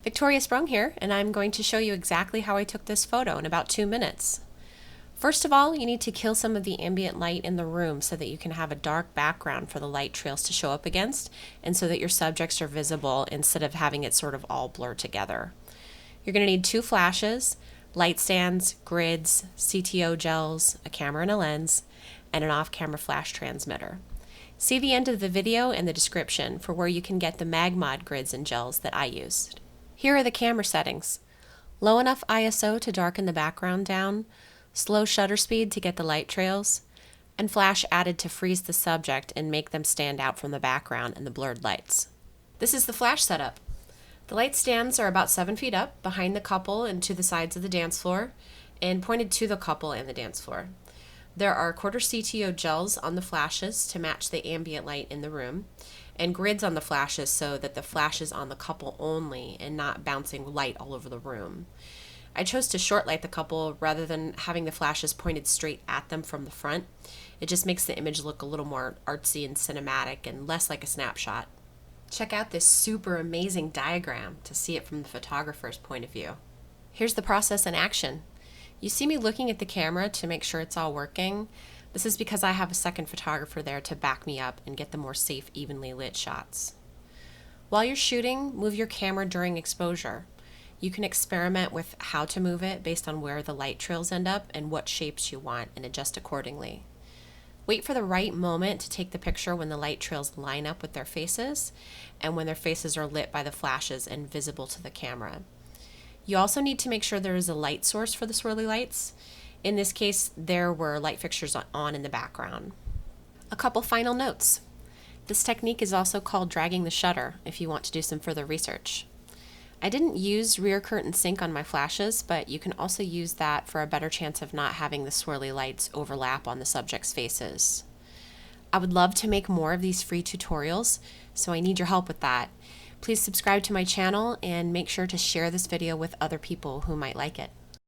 Victoria Sprung here, and I'm going to show you exactly how I took this photo in about 2 minutes. First of all, you need to kill some of the ambient light in the room so that you can have a dark background for the light trails to show up against, and so that your subjects are visible instead of having it sort of all blur together. You're going to need 2 flashes, light stands, grids, CTO gels, a camera and a lens, and an off-camera flash transmitter. See the end of the video and the description for where you can get the MagMod grids and gels that I used. Here are the camera settings. Low enough ISO to darken the background down, slow shutter speed to get the light trails, and flash added to freeze the subject and make them stand out from the background and the blurred lights. This is the flash setup. The light stands are about 7 feet up, behind the couple and to the sides of the dance floor, and pointed to the couple and the dance floor. There are quarter CTO gels on the flashes to match the ambient light in the room, and grids on the flashes so that the flash is on the couple only and not bouncing light all over the room. I chose to short light the couple rather than having the flashes pointed straight at them from the front. It just makes the image look a little more artsy and cinematic and less like a snapshot. Check out this super amazing diagram to see it from the photographer's point of view. Here's the process in action. You see me looking at the camera to make sure it's all working. This is because I have a second photographer there to back me up and get the more safe, evenly lit shots. While you're shooting, move your camera during exposure. You can experiment with how to move it based on where the light trails end up and what shapes you want and adjust accordingly. Wait for the right moment to take the picture when the light trails line up with their faces and when their faces are lit by the flashes and visible to the camera. You also need to make sure there is a light source for the swirly lights. In this case, there were light fixtures on in the background. A couple final notes. This technique is also called dragging the shutter if you want to do some further research. I didn't use rear curtain sync on my flashes, but you can also use that for a better chance of not having the swirly lights overlap on the subject's faces. I would love to make more of these free tutorials, so I need your help with that. Please subscribe to my channel and make sure to share this video with other people who might like it.